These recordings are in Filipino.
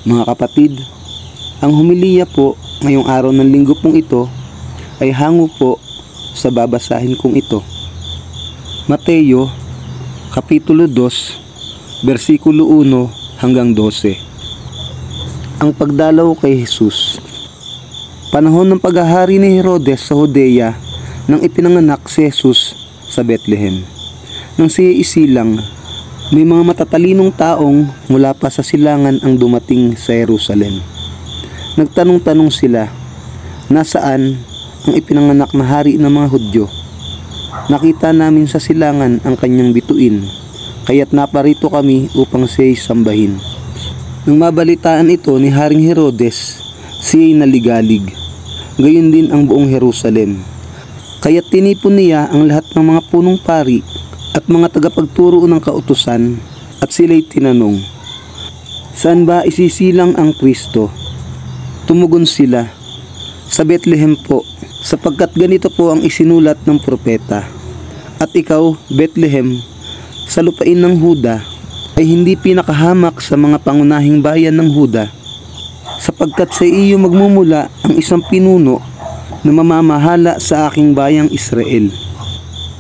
Mga kapatid, ang homilya po ngayong araw ng linggo pong ito ay hango po sa babasahin kong ito. Mateo, Kapitulo 2, versikulo 1 hanggang 12. Ang pagdalaw kay Jesus. Panahon ng paghahari ni Herodes sa Judea nang ipinanganak si Jesus sa Bethlehem. Nang siya isilang, may mga matatalinong taong mula pa sa silangan ang dumating sa Jerusalem. Nagtanong-tanong sila, nasaan ang ipinanganak na hari ng mga Hudyo? Nakita namin sa silangan ang kanyang bituin, kaya't naparito kami upang siya'y sambahin. Nang mabalitaan ito ni Haring Herodes, siya'y naligalig, gayon din ang buong Jerusalem. Kaya't tinipon niya ang lahat ng mga punong pari at mga tagapagturo ng kautusan, at sila'y tinanong, saan ba isisilang ang Kristo? Tumugon sila, sa Bethlehem po, sapagkat ganito po ang isinulat ng propeta. At ikaw, Bethlehem, sa lupain ng Huda, ay hindi pinakahamak sa mga pangunahing bayan ng Huda, sapagkat sa iyo magmumula ang isang pinuno na mamamahala sa aking bayang Israel.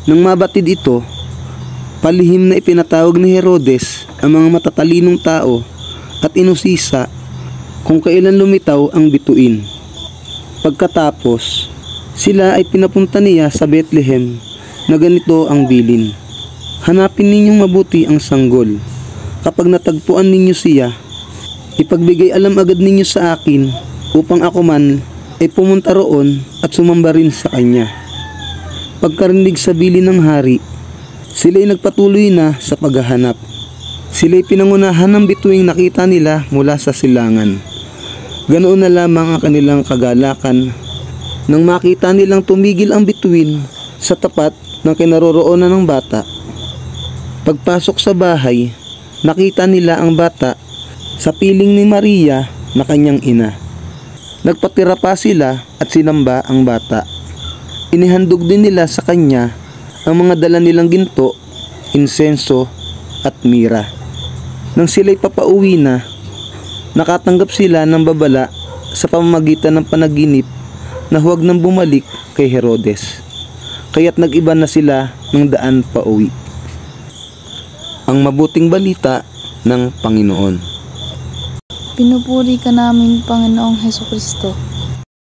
Nang mabatid ito, palihim na ipinatawag ni Herodes ang mga matatalinong tao at inusisa kung kailan lumitaw ang bituin. Pagkatapos, sila ay pinapunta niya sa Bethlehem na ganito ang bilin. Hanapin ninyong mabuti ang sanggol. Kapag natagpuan ninyo siya, ipagbigay alam agad ninyo sa akin upang ako man ay pumunta roon at sumamba rin sa kanya. Pagkarinig sa bilin ng hari, sila'y nagpatuloy na sa paghahanap. Sila'y pinangunahan ng bituing nakita nila mula sa silangan. Ganoon na lamang ang kanilang kagalakan nang makita nilang tumigil ang bituin sa tapat ng kinaroroonan ng bata. Pagpasok sa bahay, nakita nila ang bata sa piling ni Maria na kanyang ina. Nagpatira pa sila at sinamba ang bata. Inihandog din nila sa kanya ang mga dala nilang ginto, insenso at mira. Nang sila'y papauwi na, nakatanggap sila ng babala sa pamamagitan ng panaginip na huwag nang bumalik kay Herodes. Kaya't nag-iba na sila ng daan pauwi. Ang mabuting balita ng Panginoon. Pinupuri ka namin, Panginoong Hesukristo.